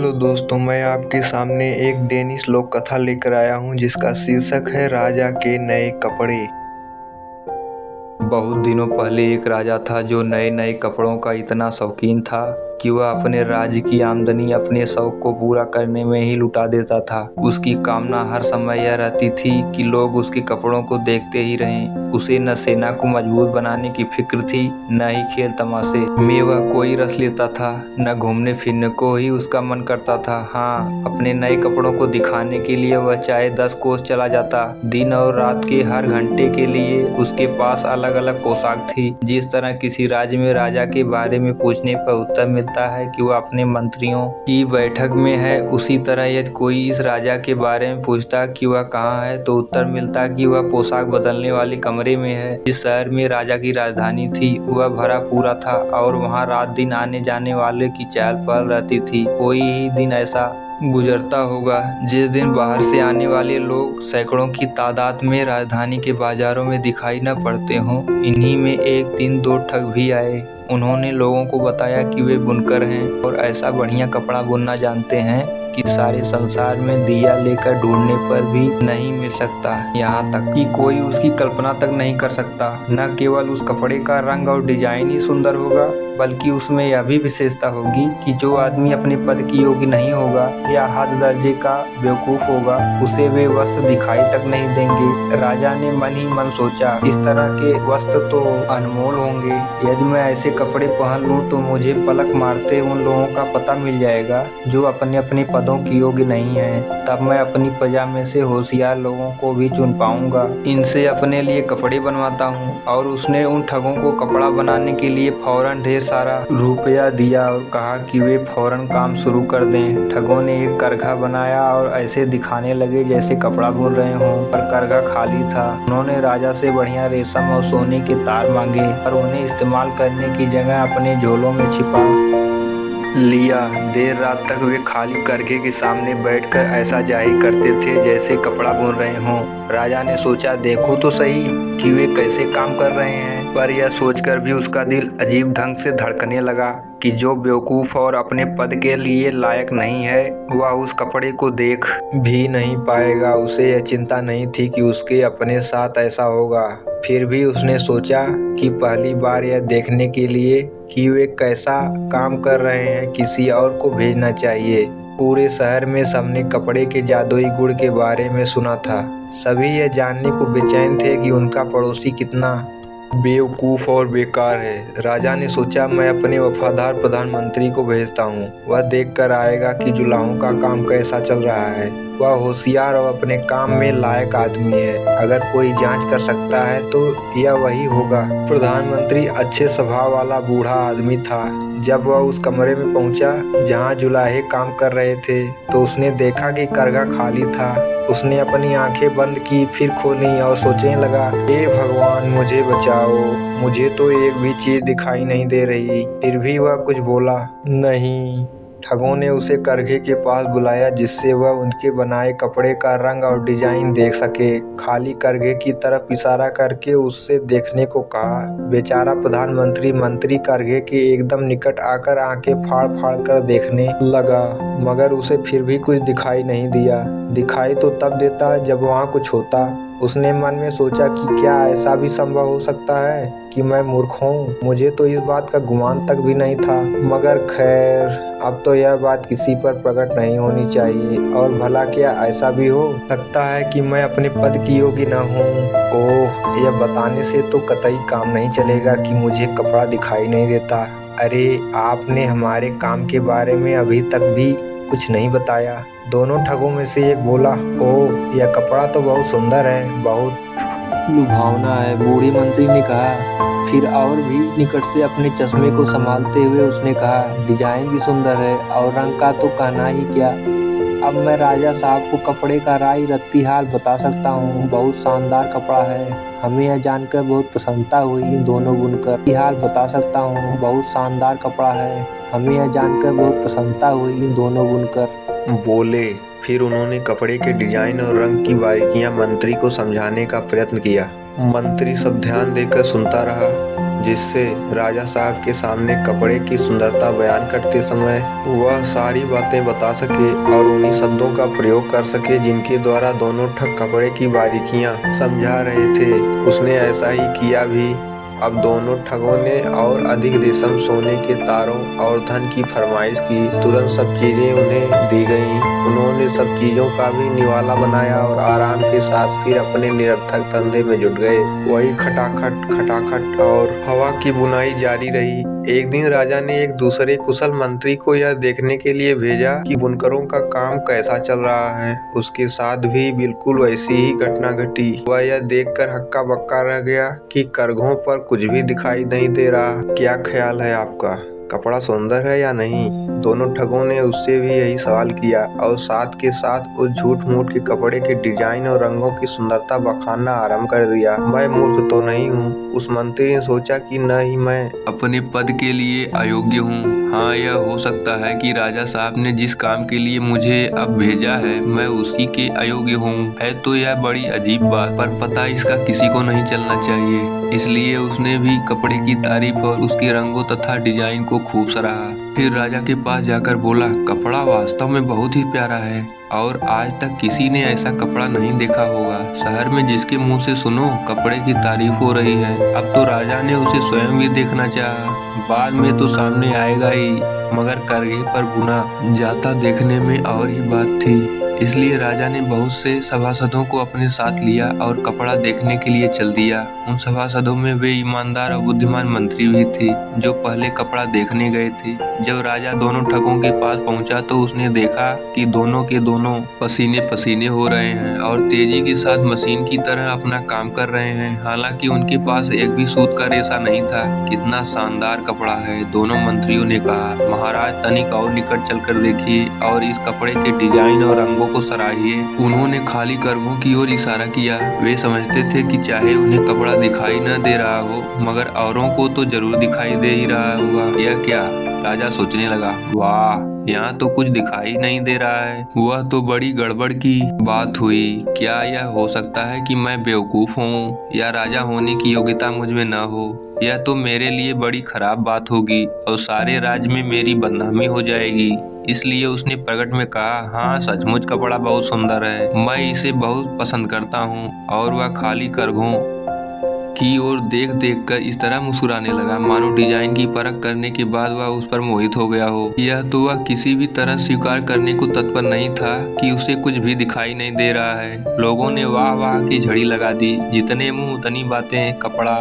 Hello दोस्तों, मैं आपके सामने एक डेनिश लोक कथा लेकर आया हूँ जिसका शीर्षक है राजा के नए कपड़े। बहुत दिनों पहले एक राजा था जो नए नए कपड़ों का इतना शौकीन था कि वह अपने राज्य की आमदनी अपने शौक को पूरा करने में ही लुटा देता था। उसकी कामना हर समय यह रहती थी कि लोग उसके कपड़ों को देखते ही रहें। उसे न सेना को मजबूत बनाने की फिक्र थी, न ही खेल तमाशे में वह कोई रस लेता था, न घूमने फिरने को ही उसका मन करता था। हाँ, अपने नए कपड़ों को दिखाने के लिए वह चाहे 10 कोस चला जाता। दिन और रात के हर घंटे के लिए उसके पास अलग अलग पोशाक थी। जिस तरह किसी राज्य में राजा के बारे में पूछने पर उत्तर मिलता है कि वह अपने मंत्रियों की बैठक में है, उसी तरह यदि कोई इस राजा के बारे में पूछता कि वह कहाँ है तो उत्तर मिलता कि वह पोशाक बदलने वाले कमरे में है। जिस शहर में राजा की राजधानी थी वह भरा पूरा था और वहाँ रात दिन आने जाने वाले की चहल पहल रहती थी। कोई ही दिन ऐसा गुजरता होगा जिस दिन बाहर से आने वाले लोग सैकड़ों की तादाद में राजधानी के बाजारों में दिखाई न पड़ते हों। इन्हीं में एक दिन 2 ठग भी आए। उन्होंने लोगों को बताया कि वे बुनकर हैं और ऐसा बढ़िया कपड़ा बुनना जानते हैं कि सारे संसार में दिया लेकर ढूंढने पर भी नहीं मिल सकता। यहाँ तक कि कोई उसकी कल्पना तक नहीं कर सकता। न केवल उस कपड़े का रंग और डिजाइन ही सुंदर होगा, बल्कि उसमें यह भी विशेषता होगी कि जो आदमी अपने पद की योग्य नहीं होगा या हद दर्जे का बेवकूफ होगा, उसे वे वस्त्र दिखाई तक नहीं देंगे। राजा ने मन ही मन सोचा, इस तरह के वस्त्र तो अनमोल होंगे। यदि मैं ऐसे कपड़े पहन लूं तो मुझे पलक मारते उन लोगों का पता मिल जाएगा जो अपने अपने पदों की योग्य नहीं है। तब मैं अपनी प्रजा में से होशियार लोगों को भी चुन पाऊंगा। इनसे अपने लिए कपड़े बनवाता हूँ। और उसने उन ठगों को कपड़ा बनाने के लिए फौरन ढेर सारा रुपया दिया और कहा कि वे फौरन काम शुरू कर दें। ठगों ने एक करघा बनाया और ऐसे दिखाने लगे जैसे कपड़ा बुन रहे हों, पर करघा खाली था। उन्होंने राजा से बढ़िया रेशम और सोने के तार मांगे और उन्हें इस्तेमाल करने की जगह अपने झोलों में छिपा लिया। देर रात तक वे खाली करघे के सामने बैठकर ऐसा जाहिर करते थे जैसे कपड़ा बुन रहे हों। राजा ने सोचा, देखो तो सही कि वे कैसे काम कर रहे हैं। पर यह सोचकर भी उसका दिल अजीब ढंग से धड़कने लगा कि जो बेवकूफ और अपने पद के लिए लायक नहीं है वह उस कपड़े को देख भी नहीं पाएगा। उसे यह चिंता नहीं थी कि उसके अपने साथ ऐसा होगा। फिर भी उसने सोचा कि पहली बार यह देखने के लिए कि वे कैसा काम कर रहे हैं किसी और को भेजना चाहिए। पूरे शहर में सबने कपड़े के जादुई गुण के बारे में सुना था। सभी यह जानने को बेचैन थे कि उनका पड़ोसी कितना बेवकूफ और बेकार है। राजा ने सोचा, मैं अपने वफादार प्रधानमंत्री को भेजता हूँ। वह देख कर आएगा कि जुलाहों का काम कैसा चल रहा है। वह होशियार और अपने काम में लायक आदमी है। अगर कोई जांच कर सकता है तो यह वही होगा। प्रधानमंत्री अच्छे स्वभाव वाला बूढ़ा आदमी था। जब वह उस कमरे में पहुंचा जहां जुलाहे काम कर रहे थे तो उसने देखा कि करघा खाली था। उसने अपनी आंखें बंद की, फिर खोली और सोचने लगा, हे भगवान मुझे बचाओ, मुझे तो एक भी चीज दिखाई नहीं दे रही। फिर भी वह कुछ बोला नहीं। ठगों ने उसे करघे के पास बुलाया जिससे वह उनके बनाए कपड़े का रंग और डिजाइन देख सके। खाली करघे की तरफ इशारा करके उससे देखने को कहा। बेचारा प्रधानमंत्री मंत्री करघे के एकदम निकट आकर आंखें फाड़ फाड़ कर देखने लगा, मगर उसे फिर भी कुछ दिखाई नहीं दिया। दिखाई तो तब देता जब वहाँ कुछ होता। उसने मन में सोचा कि क्या ऐसा भी संभव हो सकता है कि मैं मूर्ख हूँ। मुझे तो इस बात का गुमान तक भी नहीं था। मगर खैर, अब तो यह बात किसी पर प्रकट नहीं होनी चाहिए। और भला क्या ऐसा भी हो सकता है कि मैं अपने पद की योग्य न हूँ? ओह, यह बताने से तो कतई काम नहीं चलेगा कि मुझे कपड़ा दिखाई नहीं देता। अरे, आपने हमारे काम के बारे में अभी तक भी कुछ नहीं बताया। दोनों ठगों में से एक बोला, ओह, यह कपड़ा तो बहुत सुंदर है, बहुत लुभावना है। बूढ़े मंत्री ने कहा। फिर और भी निकट से अपने चश्मे को संभालते हुए उसने कहा, डिजाइन भी सुंदर है और रंग का तो कहना ही क्या। अब मैं राजा साहब को कपड़े का राय रत्ती हाल बता सकता हूँ। बहुत शानदार कपड़ा है। हमें यह जानकर बहुत प्रसन्नता हुई इन दोनों बुनकर। हाल बता सकता हूँ, बहुत शानदार कपड़ा है। हमें यह जानकर बहुत प्रसन्नता हुई इन दोनों बुनकर बोले। फिर उन्होंने कपड़े के डिजाइन और रंग की बारीकियां मंत्री को समझाने का प्रयत्न किया। मंत्री सब ध्यान देकर सुनता रहा। जिससे राजा साहब के सामने कपड़े की सुंदरता बयान करते समय वह सारी बातें बता सके और उन्हीं शब्दों का प्रयोग कर सके जिनके द्वारा दोनों ठग कपड़े की बारीकियां समझा रहे थे। उसने ऐसा ही किया भी। अब दोनों ठगों ने और अधिक रेशम, सोने के तारों और धन की फरमाइश की। तुरंत सब चीजें उन्हें दी गईं। उन्होंने सब चीजों का भी निवाला बनाया और आराम के साथ फिर अपने निरर्थक धंधे में जुट गए। वही खटाखट खटाखट और हवा की बुनाई जारी रही। एक दिन राजा ने एक दूसरे कुशल मंत्री को यह देखने के लिए भेजा कि बुनकरों का काम कैसा चल रहा है। उसके साथ भी बिल्कुल वैसी ही घटना घटी। वह यह देखकर हक्का बक्का रह गया कि करघों पर कुछ भी दिखाई नहीं दे रहा। क्या ख्याल है आपका, कपड़ा सुंदर है या नहीं? दोनों ठगों ने उससे भी यही सवाल किया और साथ के साथ उस झूठ मूठ के कपड़े के डिजाइन और रंगों की सुंदरता बखानना आरंभ कर दिया। मैं मूर्ख तो नहीं हूँ, उस मंत्री ने सोचा कि न ही मैं अपने पद के लिए अयोग्य हूँ। हाँ, यह हो सकता है कि राजा साहब ने जिस काम के लिए मुझे अब भेजा है मैं उसी के अयोग्य हूँ। है तो यह बड़ी अजीब बात, पर पता इसका किसी को नहीं चलना चाहिए। इसलिए उसने भी कपड़े की तारीफ और उसके रंगों तथा डिजाइन को खूब सराहा। फिर राजा के पास जाकर बोला, कपड़ा वास्तव में बहुत ही प्यारा है और आज तक किसी ने ऐसा कपड़ा नहीं देखा होगा। शहर में जिसके मुंह से सुनो कपड़े की तारीफ हो रही है। अब तो राजा ने उसे स्वयं भी देखना चाहा। बाद में तो सामने आएगा ही, मगर करघे पर बुना जाता देखने में और ही बात थी। इसलिए राजा ने बहुत से सभासदों को अपने साथ लिया और कपड़ा देखने के लिए चल दिया। उन सभासदों में वे ईमानदार और बुद्धिमान मंत्री भी थे जो पहले कपड़ा देखने गए थे। जब राजा दोनों ठगों के पास पहुंचा तो उसने देखा कि दोनों के दोनों पसीने पसीने हो रहे हैं और तेजी के साथ मशीन की तरह अपना काम कर रहे हैं। हालांकि उनके पास एक भी सूत का रेशा नहीं था। कितना शानदार कपड़ा है, दोनों मंत्रियों ने कहा। महाराज, तनिक और निकट चलकर देखिए और इस कपड़े के डिजाइन और रंगों को सराहिए। उन्होंने खाली करघों की ओर इशारा किया। वे समझते थे कि चाहे उन्हें कपड़ा दिखाई न दे रहा हो मगर औरों को तो जरूर दिखाई दे ही रहा होगा। यह क्या? राजा सोचने लगा, वाह, यहाँ तो कुछ दिखाई नहीं दे रहा है। वह तो बड़ी गड़बड़ की बात हुई। क्या यह हो सकता है कि मैं बेवकूफ हूँ या राजा होने की योग्यता मुझ में न हो? यह तो मेरे लिए बड़ी खराब बात होगी और सारे राज्य में मेरी बदनामी हो जाएगी। इसलिए उसने प्रकट में कहा, हाँ, सचमुच कपड़ा बहुत सुंदर है, मैं इसे बहुत पसंद करता हूँ। और वह खाली करघों की ओर देख देख कर इस तरह मुस्कुराने लगा मानो डिजाइन की परख करने के बाद वह उस पर मोहित हो गया हो। यह तो वह किसी भी तरह स्वीकार करने को तत्पर नहीं था कि उसे कुछ भी दिखाई नहीं दे रहा है। लोगों ने वाह वाह की झड़ी लगा दी। जितने मुंह उतनी बातें। कपड़ा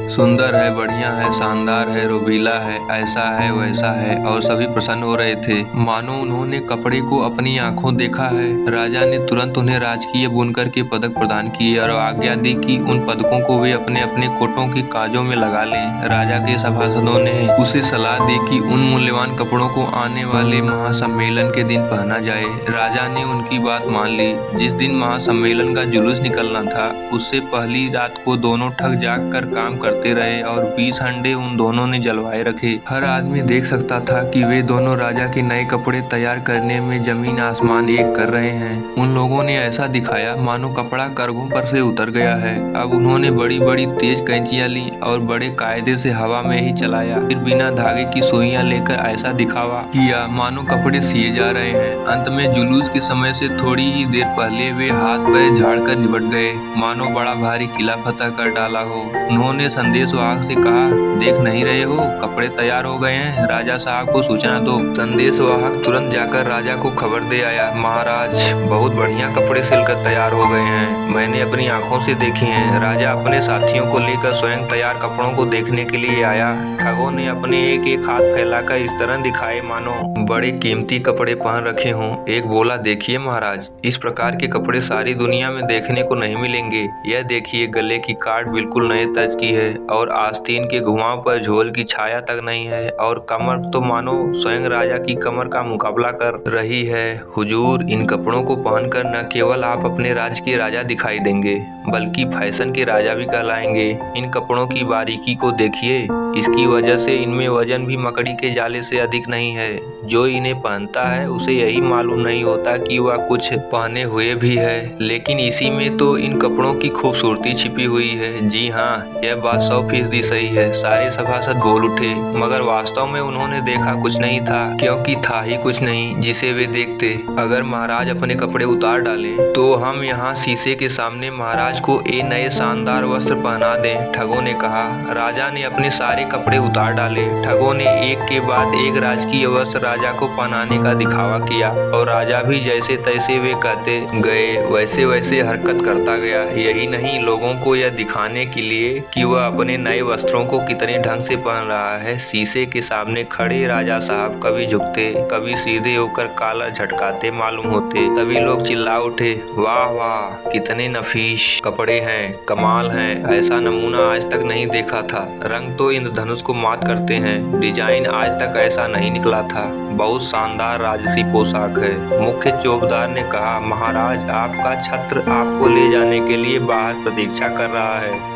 सुंदर है, बढ़िया है, शानदार है, रोबीला है, ऐसा है, वैसा है, और सभी प्रसन्न हो रहे थे मानो उन्होंने कपड़े को अपनी आंखों देखा है। राजा ने तुरंत उन्हें राजकीय बुनकर के पदक प्रदान किए और आज्ञा दी कि उन पदकों को वे अपने अपने कोटों के काजों में लगा लें। राजा के सभासदों ने उसे सलाह दी कि उन मूल्यवान कपड़ों को आने वाले महासम्मेलन के दिन पहना जाए। राजा ने उनकी बात मान ली। जिस दिन महासम्मेलन का जुलूस निकलना था उससे पहली रात को दोनों ठग जाग कर काम करते रहे और 20 हंडे उन दोनों ने जलवाए रखे। हर आदमी देख सकता था कि वे दोनों राजा के नए कपड़े तैयार करने में जमीन आसमान एक कर रहे हैं। उन लोगों ने ऐसा दिखाया मानो कपड़ा करघों पर से उतर गया है। अब उन्होंने बड़ी बड़ी तेज कैंचियां ली और बड़े कायदे से हवा में ही चलाया। फिर बिना धागे की सुइयां लेकर ऐसा दिखावा किया मानो कपड़े सिए जा रहे हैं। अंत में जुलूस के समय से थोड़ी ही देर पहले वे हाथ पैर झाड़ कर निपट गए मानो बड़ा भारी किला फतह कर डाला हो। उन्होंने संदेशवाहक से कहा, देख नहीं रहे हो, कपड़े तैयार हो गए हैं, राजा साहब को सूचना दो। संदेशवाहक तुरंत जाकर राजा को खबर दे आया, महाराज, बहुत बढ़िया कपड़े सिलकर तैयार हो गए हैं, मैंने अपनी आंखों से देखे हैं। राजा अपने साथियों को लेकर स्वयं तैयार कपड़ों को देखने के लिए आया। ठगों ने अपने एक एक हाथ फैलाकर इस तरह दिखाए मानो बड़े कीमती कपड़े पहन रखे हों। एक बोला, देखिए महाराज, इस प्रकार के कपड़े सारी दुनिया में देखने को नहीं मिलेंगे। यह देखिए, गले की काट बिल्कुल नए तर्ज की है और आस्तीन के घुमाव पर झोल की छाया तक नहीं है और कमर तो मानो स्वयं राजा की कमर का मुकाबला कर रही है। हुजूर, इन कपड़ों को पहनकर न केवल आप अपने राज्य के राजा दिखाई देंगे बल्कि फैशन के राजा भी कहलाएंगे। इन कपड़ों की बारीकी को देखिए, इसकी वजह से इनमें वजन भी मकड़ी के जाले से अधिक नहीं है। जो इन्हें पहनता है उसे यही मालूम नहीं होता कि वह कुछ पहने हुए भी है, लेकिन इसी में तो इन कपड़ों की खूबसूरती छिपी हुई है। जी हाँ, यह बात 100% सही है, सारे सभासद बोल उठे। मगर वास्तव में उन्होंने देखा कुछ नहीं था, क्योंकि था ही कुछ नहीं जिसे वे देखते। अगर महाराज अपने कपड़े उतार डालें तो हम यहाँ शीशे के सामने महाराज को ये नए शानदार वस्त्र पहना दें, ठगों ने कहा। राजा ने अपने सारे कपड़े उतार डाले। ठगों ने एक के बाद एक राजकीय वस्त्र राजा को पहनाने का दिखावा किया और राजा भी जैसे तैसे वे कहते गए वैसे वैसे हरकत करता गया। यही नहीं, लोगों को यह दिखाने के लिए कि वह अपने नए वस्त्रों को कितने ढंग से पहन रहा है, शीशे के सामने खड़े राजा साहब कभी झुकते, कभी सीधे होकर काला झटकाते मालूम होते। तभी लोग चिल्ला उठे, वाह वाह, कितने नफीस कपड़े हैं, कमाल हैं, ऐसा नमूना आज तक नहीं देखा था। रंग तो इंद्रधनुष को मात करते हैं, डिजाइन आज तक ऐसा नहीं निकला था। बहुत शानदार राजसी पोशाक है। मुख्य चौकीदार ने कहा, महाराज आपका छत्र आपको ले जाने के लिए बाहर प्रतीक्षा कर रहा है।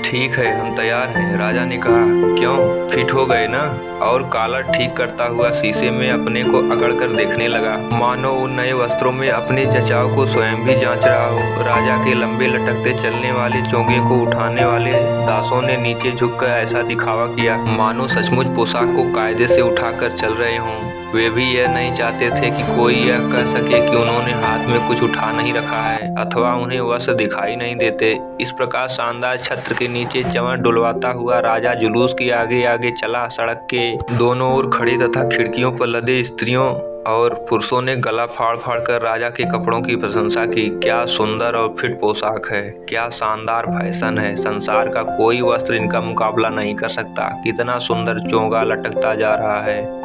ठीक है, हम तैयार हैं, राजा ने कहा। क्यों, फिट हो गए ना? और कॉलर ठीक करता हुआ शीशे में अपने को अकड़ कर देखने लगा, मानो उन नए वस्त्रों में अपने जचाव को स्वयं भी जांच रहा हो। राजा के लंबे लटकते चलने वाले चोंगे को उठाने वाले दासों ने नीचे झुककर ऐसा दिखावा किया मानो सचमुच पोशाक को कायदे से उठाकर चल रहे हों। वे भी यह नहीं चाहते थे कि कोई यह कह सके कि उन्होंने हाथ में कुछ उठा नहीं रखा है अथवा उन्हें वस्त्र दिखाई नहीं देते। इस प्रकार शानदार छत्र के नीचे चमर डुलवाता हुआ राजा जुलूस के आगे आगे चला। सड़क के दोनों ओर खड़े तथा खिड़कियों पर लदे स्त्रियों और पुरुषों ने गला फाड़ फाड़ कर राजा के कपड़ों की प्रशंसा की। क्या सुंदर और फिट पोशाक है, क्या शानदार फैशन है, संसार का कोई वस्त्र इनका मुकाबला नहीं कर सकता। कितना सुंदर चोंगा लटकता जा रहा है।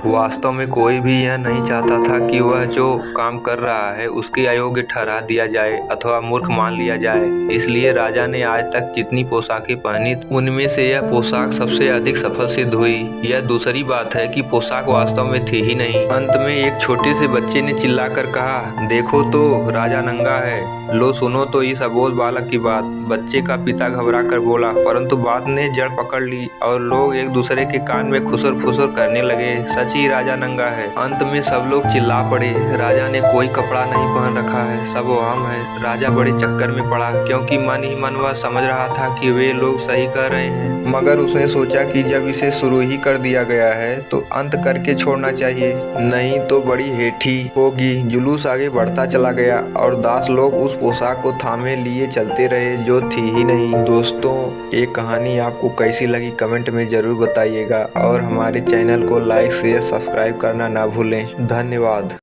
वास्तव में कोई भी यह नहीं चाहता था कि वह जो काम कर रहा है उसके अयोग्य ठहरा दिया जाए अथवा मूर्ख मान लिया जाए। इसलिए राजा ने आज तक जितनी पोशाकें पहनी उनमें से यह पोशाक सबसे अधिक सफल सिद्ध हुई। यह दूसरी बात है कि पोशाक वास्तव में थी ही नहीं। अंत में एक छोटे से बच्चे ने चिल्लाकर कहा, देखो तो राजा नंगा है। लो सुनो तो इस अबोध बालक की बात। बच्चे का पिता घबरा कर बोला, परंतु बात ने जड़ पकड़ ली और लोग एक दूसरे के कान में खुसर फुसर करने लगे, सच ही राजा नंगा है। अंत में सब लोग चिल्ला पड़े, राजा ने कोई कपड़ा नहीं पहन रखा है, सब वहम है। राजा बड़े चक्कर में पड़ा, क्योंकि मन ही मन वह समझ रहा था कि वे लोग सही कह रहे हैं। मगर उसने सोचा कि जब इसे शुरू ही कर दिया गया है तो अंत करके छोड़ना चाहिए, नहीं तो बड़ी हेठी होगी। जुलूस आगे बढ़ता चला गया और दास लोग उस पोशाक को थामे लिए चलते रहे जो थी ही नहीं। दोस्तों, ये कहानी आपको कैसी लगी कमेंट में जरूर बताइएगा और हमारे चैनल को लाइक शेयर सब्सक्राइब करना ना भूलें। धन्यवाद।